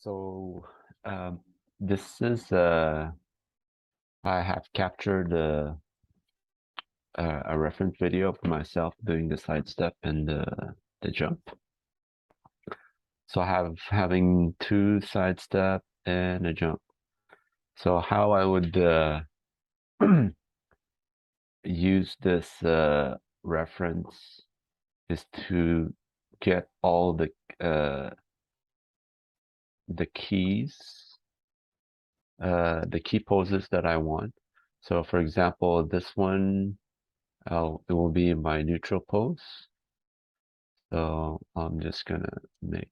So this is I have captured a reference video for myself doing the sidestep and the jump. So I have having two sidestep and a jump. So how I would use this reference is to get all the keys, the key poses that I want. So for example, this one, it will be my neutral pose. So I'm just gonna make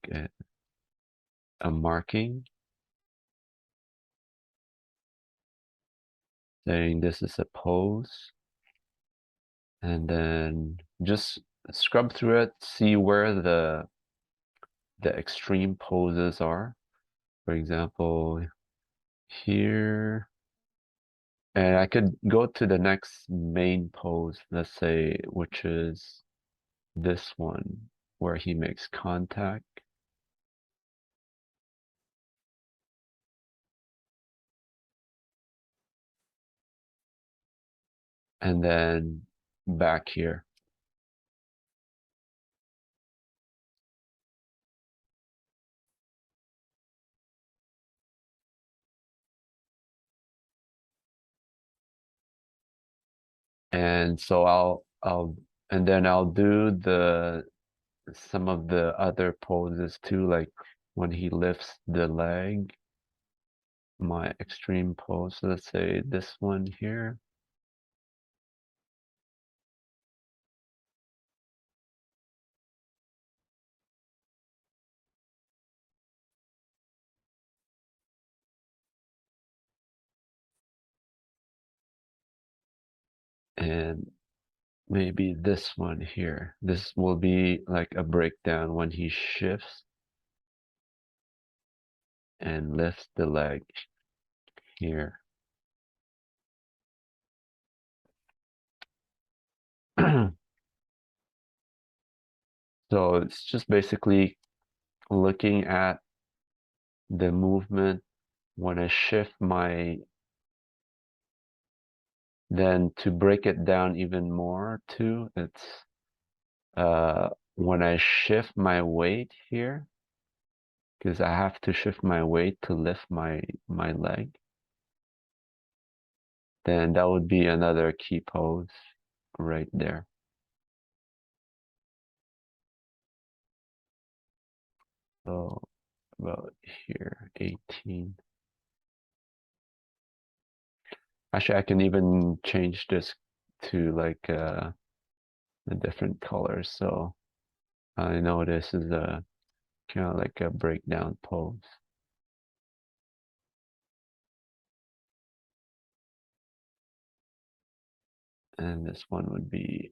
a marking saying this is a pose, and then just scrub through it, see where the extreme poses are. For example, here, and I could go to the next main pose, let's say, which is this one where he makes contact. And then back here. And so and then I'll do some of the other poses too, like when he lifts the leg, my extreme pose. So let's say this one here. And maybe this one here. This will be like a breakdown when he shifts and lifts the leg here. So it's just basically looking at the movement when I shift then to break it down even more too, it's when I shift my weight here, because I have to shift my weight to lift my leg, then that would be another key pose right there. So about here, 18. Actually, I can even change this to like a different color. So I know this is a kind of like a breakdown pose. And this one would be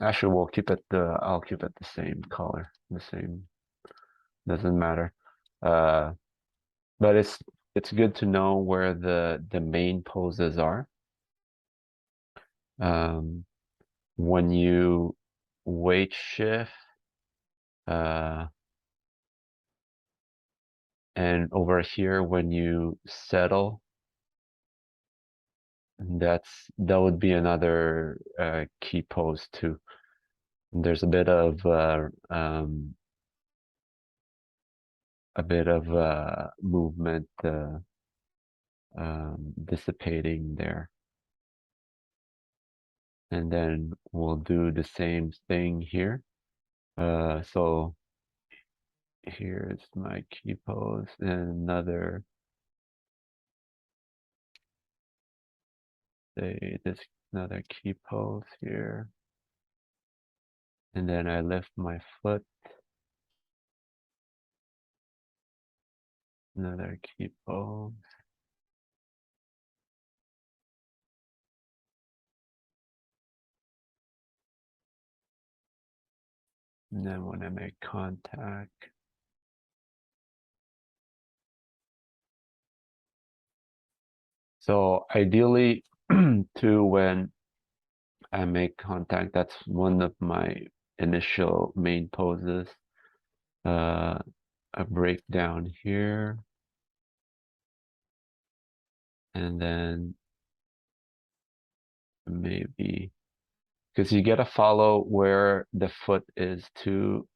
actually I'll keep it the same color, the same, doesn't matter. But it's good to know where the main poses are. When you weight shift, and over here when you settle, that would be another key pose too. There's a bit of movement dissipating there. And then we'll do the same thing here. So here's my key pose and another key pose here. And then I lift my foot. Another key pose. And then when I make contact, so ideally too, when I make contact. That's one of my initial main poses. A breakdown here, and then maybe because you gotta follow where the foot is too.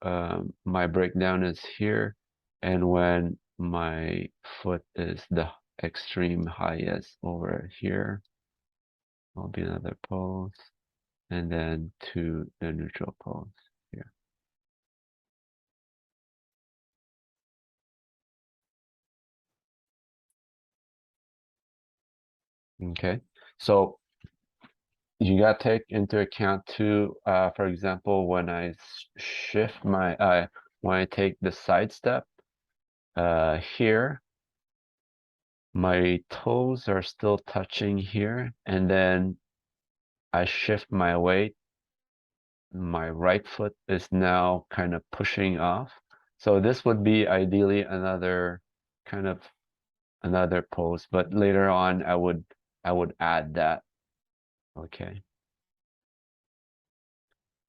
My breakdown is here, and when my foot is the extreme highest over here, will be another pose, and then to the neutral pose here. Okay, so you gotta take into account too, for example, when I shift my, when I take the side step, here, my toes are still touching here, and then I shift my weight, my right foot is now kind of pushing off. So this would be ideally another kind of another pose, but later on I would add that. Okay.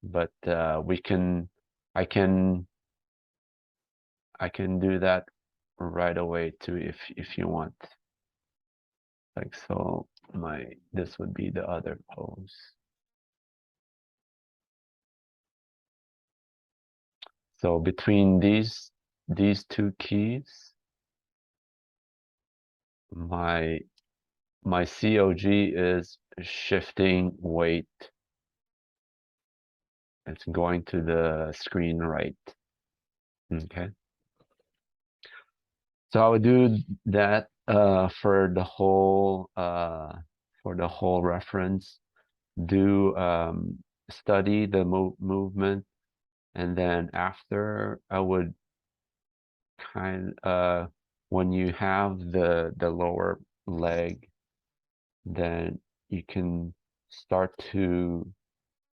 But we can I can I can do that right away too if you want. Like so this would be the other pose. So between these two keys, my COG is shifting weight. It's going to the screen right. Okay. So I would do that for the whole reference. Do study the movement, and then after I would when you have the lower leg, then you can start to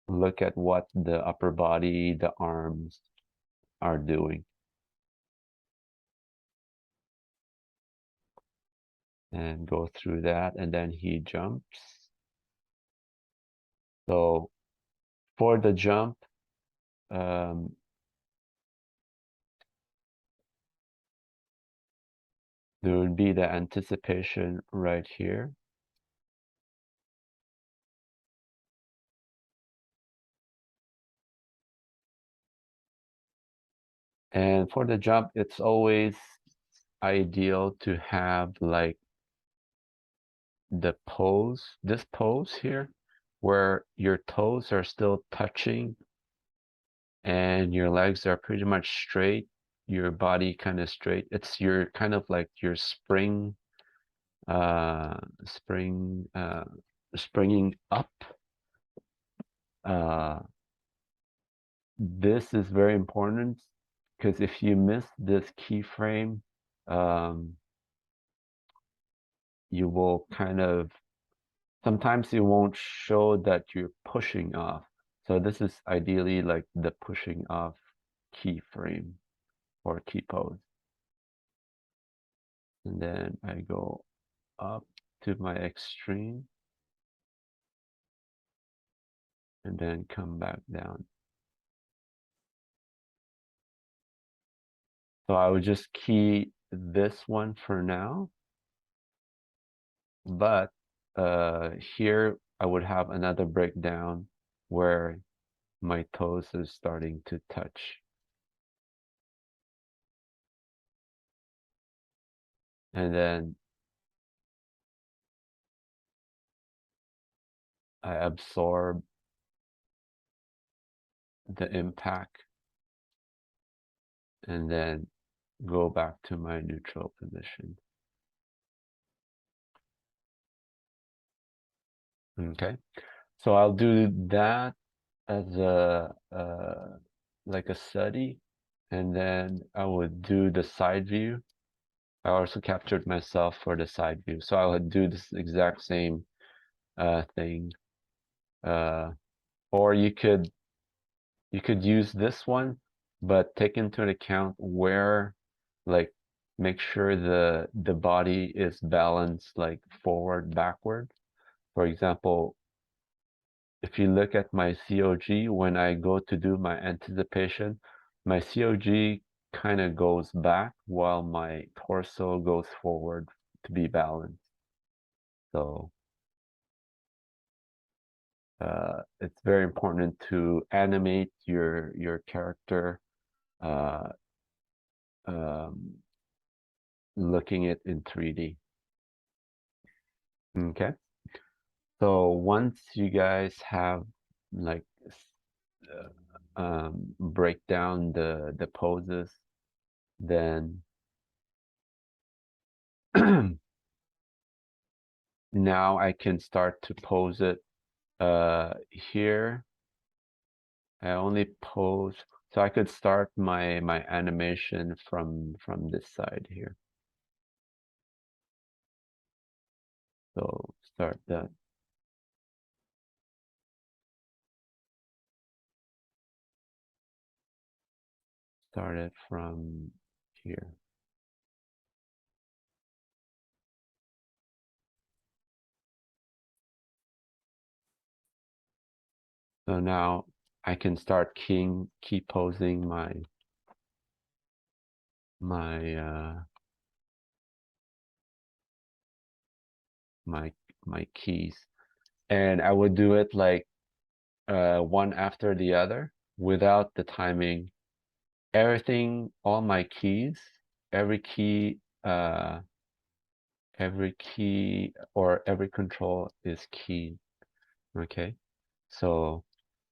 look at what the upper body, the arms are doing, and go through that. And then he jumps. So for the jump, um, there would be the anticipation right here. And for the jump, it's always ideal to have like the pose, this pose here, where your toes are still touching and your legs are pretty much straight, your body kind of straight. It's your kind of like your uh, spring, springing up. Uh, this is very important because if you miss this keyframe, um, you will kind of sometimes it won't show that you're pushing off. So this is ideally like the pushing off keyframe or key pose. And then I go up to my extreme and then come back down. So I would just key this one for now, but here I would have another breakdown where my toes is starting to touch. And then I absorb the impact and then go back to my neutral position. Okay, so I'll do that as a like a study, and then I would do the side view. I also captured myself for the side view, so I would do this exact same thing. Or you could use this one, but take into account where, like, make sure the body is balanced, like forward, backward. For example, if you look at my COG, when I go to do my anticipation, my COG kind of goes back while my torso goes forward to be balanced. So it's very important to animate your character, uh, um, looking it in 3D. Okay. So once you guys have like break down the poses, then now I can start to pose it. Here I only pose, so I could start my animation from this side here. So start that. Start it from here. So now I can start key posing my my keys, and I would do it like one after the other without the timing. Everything, all my keys, every key, every key or every control is keyed. Okay, so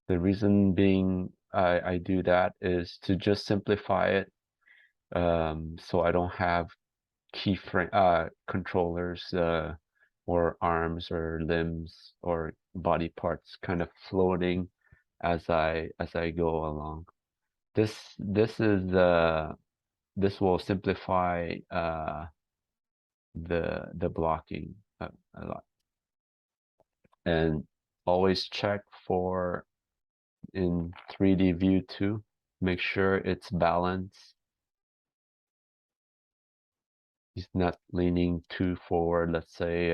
the reason being I do that is to just simplify it, so I don't have keyframe controllers or arms or limbs or body parts kind of floating as I go along. This will simplify the blocking a lot. And always check for in 3D view too. Make sure it's balanced. He's not leaning too forward. Let's say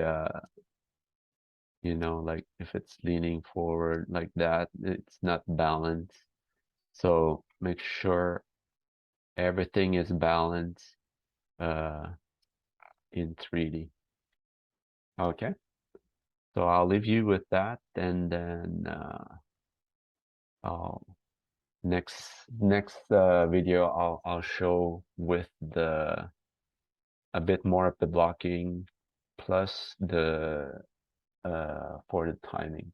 you know, like if it's leaning forward like that, it's not balanced. So make sure everything is balanced uh, in 3D. Okay, so I'll leave you with that, and then I'll next video I'll show with the a bit more of the blocking plus the for the timing.